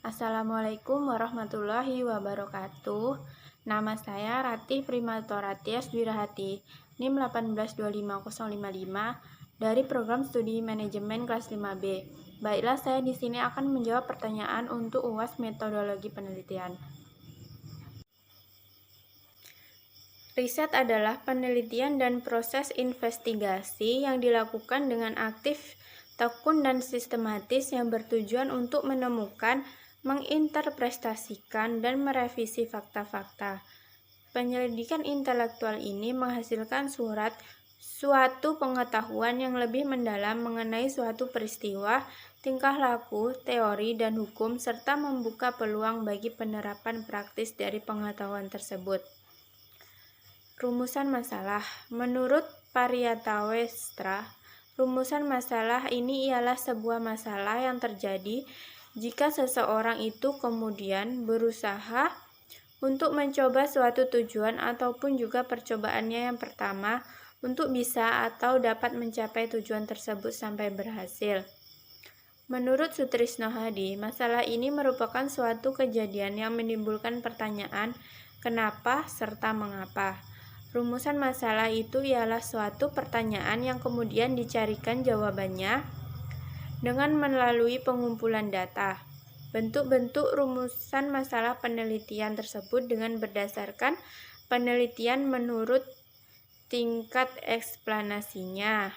Assalamualaikum warahmatullahi wabarakatuh. Nama saya Ratih Primatora Tias Wirahati, NIM 1825055 dari program studi manajemen kelas 5B. Baiklah, saya di sini akan menjawab pertanyaan untuk UAS metodologi penelitian. Riset adalah penelitian dan proses investigasi yang dilakukan dengan aktif, tekun, dan sistematis yang bertujuan untuk menemukan, menginterpretasikan, dan merevisi fakta-fakta. Penyelidikan intelektual ini menghasilkan suatu pengetahuan yang lebih mendalam mengenai suatu peristiwa, tingkah laku, teori, dan hukum, serta membuka peluang bagi penerapan praktis dari pengetahuan tersebut. Rumusan masalah. Menurut Paryatawestra, rumusan masalah ini ialah sebuah masalah yang terjadi jika seseorang itu kemudian berusaha untuk mencoba suatu tujuan ataupun juga percobaannya yang pertama untuk bisa atau dapat mencapai tujuan tersebut sampai berhasil. Menurut Sutrisno Hadi, masalah ini merupakan suatu kejadian yang menimbulkan pertanyaan kenapa serta mengapa. Rumusan masalah itu ialah suatu pertanyaan yang kemudian dicarikan jawabannya dengan melalui pengumpulan data. Bentuk-bentuk rumusan masalah penelitian tersebut dengan berdasarkan penelitian menurut tingkat eksplanasinya.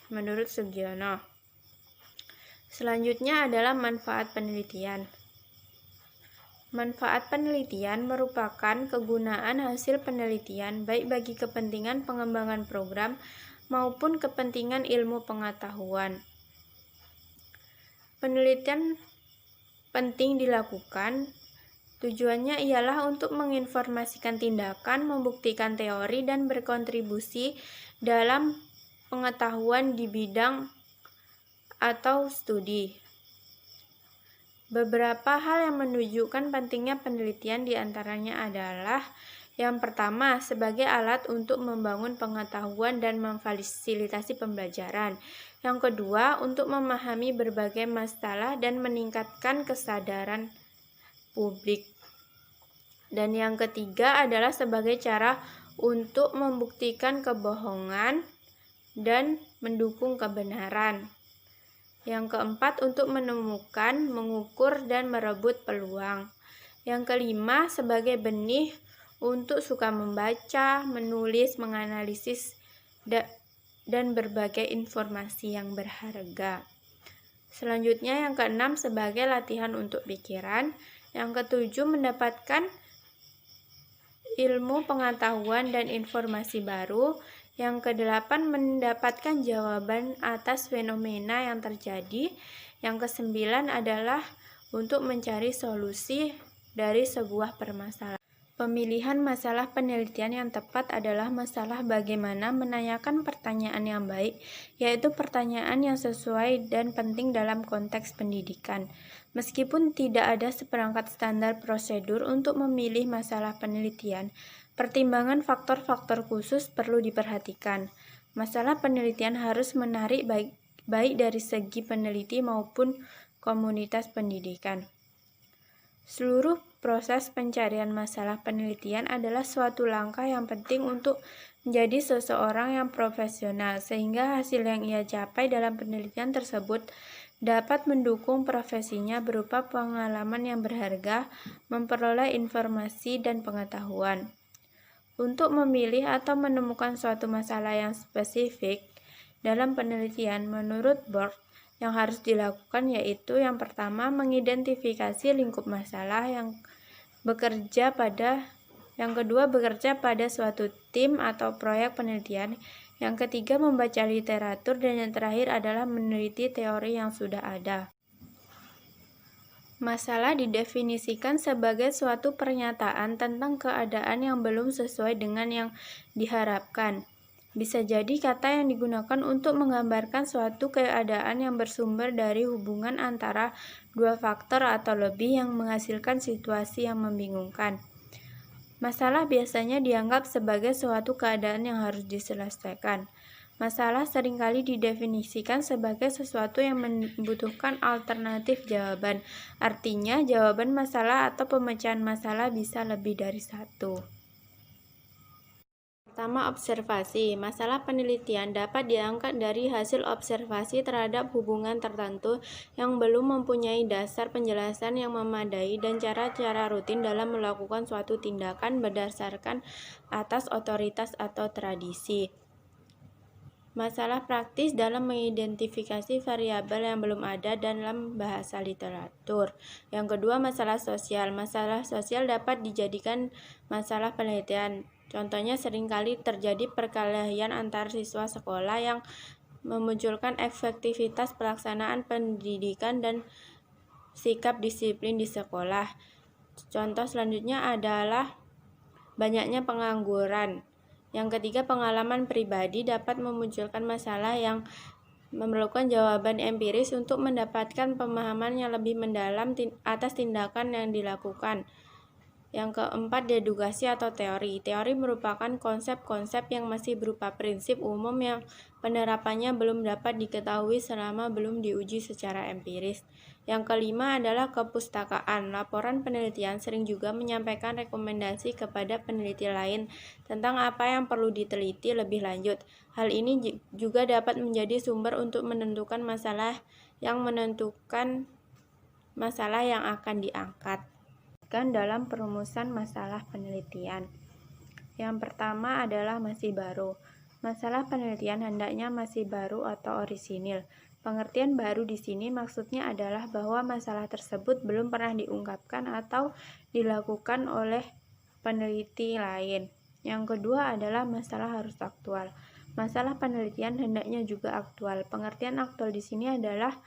Menurut Sugiono. Selanjutnya adalah manfaat penelitian. Manfaat penelitian merupakan kegunaan hasil penelitian baik bagi kepentingan pengembangan program maupun kepentingan ilmu pengetahuan. Penelitian penting dilakukan. Tujuannya ialah untuk menginformasikan tindakan, membuktikan teori, dan berkontribusi dalam pengetahuan di bidang atau studi. Beberapa hal yang menunjukkan pentingnya penelitian diantaranya adalah yang pertama, sebagai alat untuk membangun pengetahuan dan memfasilitasi pembelajaran. Yang kedua, untuk memahami berbagai masalah dan meningkatkan kesadaran publik. Dan yang ketiga adalah sebagai cara untuk membuktikan kebohongan dan mendukung kebenaran. Yang keempat, untuk menemukan, mengukur, dan merebut peluang. Yang kelima, sebagai benih untuk suka membaca, menulis, menganalisis, dan berbagai informasi yang berharga. Selanjutnya, yang keenam, sebagai latihan untuk pikiran. Yang ketujuh, mendapatkan ilmu pengetahuan dan informasi baru. Yang kedelapan, mendapatkan jawaban atas fenomena yang terjadi. Yang kesembilan adalah untuk mencari solusi dari sebuah permasalahan. Pemilihan masalah penelitian yang tepat adalah masalah bagaimana menanyakan pertanyaan yang baik, yaitu pertanyaan yang sesuai dan penting dalam konteks pendidikan. Meskipun tidak ada seperangkat standar prosedur untuk memilih masalah penelitian, pertimbangan faktor-faktor khusus perlu diperhatikan. Masalah penelitian harus menarik baik dari segi peneliti maupun komunitas pendidikan. Seluruh proses pencarian masalah penelitian adalah suatu langkah yang penting untuk menjadi seseorang yang profesional, sehingga hasil yang ia capai dalam penelitian tersebut dapat mendukung profesinya berupa pengalaman yang berharga, memperoleh informasi dan pengetahuan. Untuk memilih atau menemukan suatu masalah yang spesifik dalam penelitian, menurut Borg, yang harus dilakukan yaitu yang pertama, mengidentifikasi lingkup masalah, yang kedua bekerja pada suatu tim atau proyek penelitian, yang ketiga membaca literatur, dan yang terakhir adalah meneliti teori yang sudah ada. Masalah didefinisikan sebagai suatu pernyataan tentang keadaan yang belum sesuai dengan yang diharapkan. Bisa jadi kata yang digunakan untuk menggambarkan suatu keadaan yang bersumber dari hubungan antara dua faktor atau lebih yang menghasilkan situasi yang membingungkan. Masalah biasanya dianggap sebagai suatu keadaan yang harus diselesaikan. Masalah seringkali didefinisikan sebagai sesuatu yang membutuhkan alternatif jawaban. Artinya, jawaban masalah atau pemecahan masalah bisa lebih dari satu. Pertama, observasi. Masalah penelitian dapat diangkat dari hasil observasi terhadap hubungan tertentu yang belum mempunyai dasar penjelasan yang memadai dan cara-cara rutin dalam melakukan suatu tindakan berdasarkan atas otoritas atau tradisi. Masalah praktis dalam mengidentifikasi variabel yang belum ada dalam bahasa literatur. Yang kedua, masalah sosial. Masalah sosial dapat dijadikan masalah penelitian. Contohnya seringkali terjadi perkelahian antar siswa sekolah yang memunculkan efektivitas pelaksanaan pendidikan dan sikap disiplin di sekolah. Contoh selanjutnya adalah banyaknya pengangguran. Yang ketiga, pengalaman pribadi dapat memunculkan masalah yang memerlukan jawaban empiris untuk mendapatkan pemahaman yang lebih mendalam atas tindakan yang dilakukan. Yang keempat, dedukasi atau teori. Teori merupakan konsep-konsep yang masih berupa prinsip umum yang penerapannya belum dapat diketahui selama belum diuji secara empiris. Yang kelima adalah kepustakaan. Laporan penelitian sering juga menyampaikan rekomendasi kepada peneliti lain tentang apa yang perlu diteliti lebih lanjut. Hal ini juga dapat menjadi sumber untuk menentukan masalah yang akan diangkat dalam perumusan masalah penelitian. Yang pertama adalah masih baru. Masalah penelitian hendaknya masih baru atau orisinil. Pengertian baru di sini maksudnya adalah bahwa masalah tersebut belum pernah diungkapkan atau dilakukan oleh peneliti lain. Yang kedua adalah masalah harus aktual. Masalah penelitian hendaknya juga aktual. Pengertian aktual di sini adalah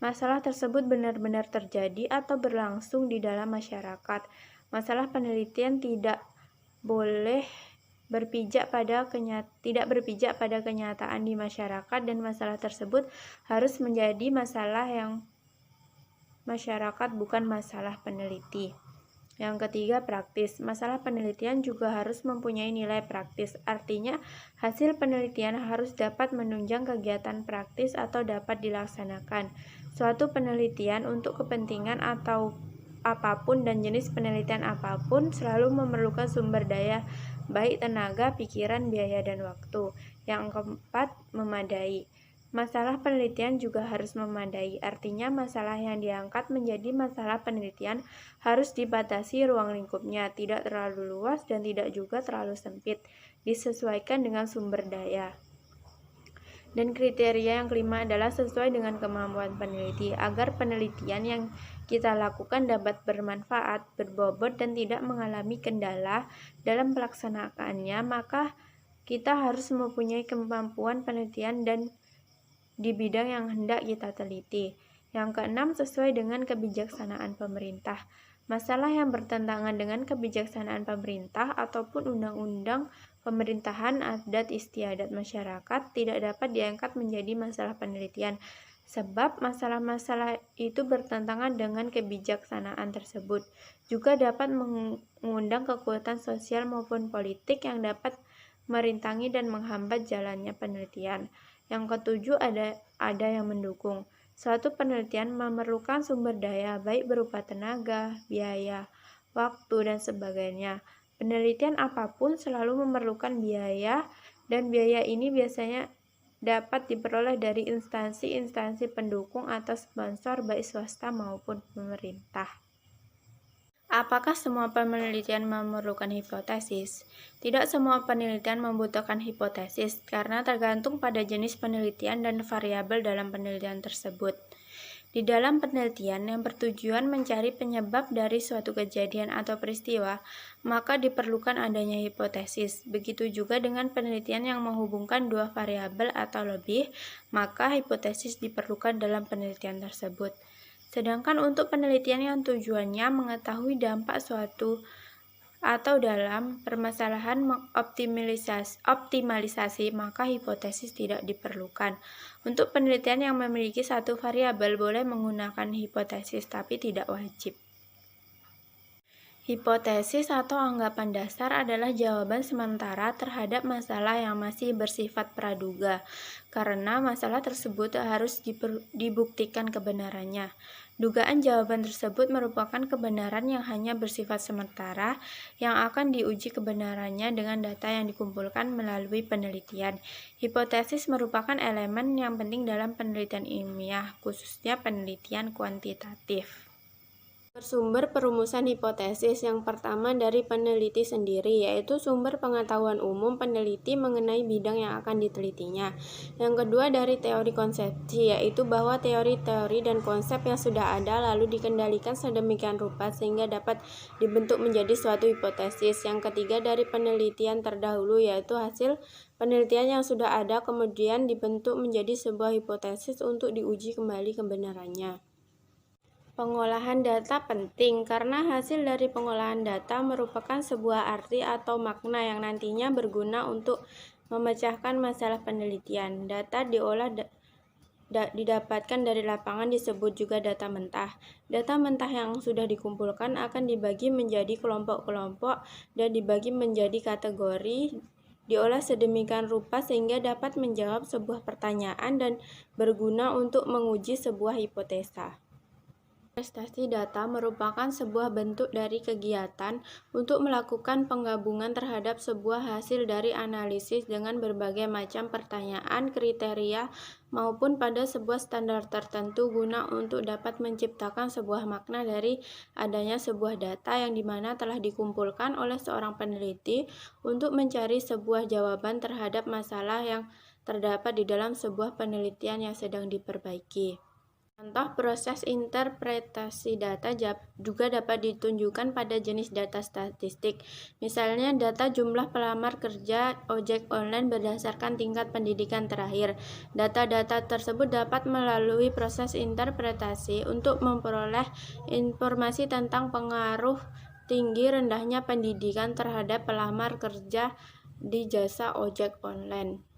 masalah tersebut benar-benar terjadi atau berlangsung di dalam masyarakat. Masalah penelitian tidak boleh berpijak pada kenyataan di masyarakat, dan masalah tersebut harus menjadi masalah yang masyarakat, bukan masalah peneliti. Yang ketiga, praktis. Masalah penelitian juga harus mempunyai nilai praktis. Artinya, hasil penelitian harus dapat menunjang kegiatan praktis atau dapat dilaksanakan. Suatu penelitian untuk kepentingan atau apapun dan jenis penelitian apapun selalu memerlukan sumber daya, baik tenaga, pikiran, biaya, dan waktu. Yang keempat, memadai. Masalah penelitian juga harus memadai, artinya masalah yang diangkat menjadi masalah penelitian harus dibatasi ruang lingkupnya, tidak terlalu luas dan tidak juga terlalu sempit, disesuaikan dengan sumber daya. Dan kriteria yang kelima adalah sesuai dengan kemampuan peneliti, agar penelitian yang kita lakukan dapat bermanfaat, berbobot, dan tidak mengalami kendala dalam pelaksanaannya, maka kita harus mempunyai kemampuan penelitian dan di bidang yang hendak kita teliti. Yang keenam, sesuai dengan kebijaksanaan pemerintah. Masalah yang bertentangan dengan kebijaksanaan pemerintah ataupun undang-undang pemerintahan, adat istiadat masyarakat tidak dapat diangkat menjadi masalah penelitian, sebab masalah-masalah itu bertentangan dengan kebijaksanaan tersebut. Juga dapat mengundang kekuatan sosial maupun politik yang dapat merintangi dan menghambat jalannya penelitian. Yang ketujuh, ada yang mendukung. Suatu penelitian memerlukan sumber daya, baik berupa tenaga, biaya, waktu, dan sebagainya. Penelitian apapun selalu memerlukan biaya, dan biaya ini biasanya dapat diperoleh dari instansi-instansi pendukung atau sponsor, baik swasta maupun pemerintah. Apakah semua penelitian memerlukan hipotesis? Tidak semua penelitian membutuhkan hipotesis, karena tergantung pada jenis penelitian dan variabel dalam penelitian tersebut. Di dalam penelitian yang bertujuan mencari penyebab dari suatu kejadian atau peristiwa, maka diperlukan adanya hipotesis. Begitu juga dengan penelitian yang menghubungkan dua variabel atau lebih, maka hipotesis diperlukan dalam penelitian tersebut. Sedangkan untuk penelitian yang tujuannya mengetahui dampak suatu atau dalam permasalahan optimalisasi, maka hipotesis tidak diperlukan. Untuk penelitian yang memiliki satu variabel boleh menggunakan hipotesis, tapi tidak wajib. Hipotesis atau anggapan dasar adalah jawaban sementara terhadap masalah yang masih bersifat praduga, karena masalah tersebut harus dibuktikan kebenarannya. Dugaan jawaban tersebut merupakan kebenaran yang hanya bersifat sementara, yang akan diuji kebenarannya dengan data yang dikumpulkan melalui penelitian. Hipotesis merupakan elemen yang penting dalam penelitian ilmiah, khususnya penelitian kuantitatif. Bersumber perumusan hipotesis yang pertama dari peneliti sendiri, yaitu sumber pengetahuan umum peneliti mengenai bidang yang akan ditelitinya. Yang kedua dari teori konsepsi, yaitu bahwa teori-teori dan konsep yang sudah ada lalu dikendalikan sedemikian rupa sehingga dapat dibentuk menjadi suatu hipotesis. Yang ketiga dari penelitian terdahulu, yaitu hasil penelitian yang sudah ada kemudian dibentuk menjadi sebuah hipotesis untuk diuji kembali kebenarannya. Pengolahan data penting karena hasil dari pengolahan data merupakan sebuah arti atau makna yang nantinya berguna untuk memecahkan masalah penelitian. Data didapatkan dari lapangan disebut juga data mentah. Data mentah yang sudah dikumpulkan akan dibagi menjadi kelompok-kelompok dan dibagi menjadi kategori, diolah sedemikian rupa sehingga dapat menjawab sebuah pertanyaan dan berguna untuk menguji sebuah hipotesa. Prestasi data merupakan sebuah bentuk dari kegiatan untuk melakukan penggabungan terhadap sebuah hasil dari analisis dengan berbagai macam pertanyaan, kriteria, maupun pada sebuah standar tertentu guna untuk dapat menciptakan sebuah makna dari adanya sebuah data yang dimana telah dikumpulkan oleh seorang peneliti untuk mencari sebuah jawaban terhadap masalah yang terdapat di dalam sebuah penelitian yang sedang diperbaiki. Contoh proses interpretasi data juga dapat ditunjukkan pada jenis data statistik. Misalnya data jumlah pelamar kerja ojek online berdasarkan tingkat pendidikan terakhir. Data-data tersebut dapat melalui proses interpretasi untuk memperoleh informasi tentang pengaruh tinggi rendahnya pendidikan terhadap pelamar kerja di jasa ojek online.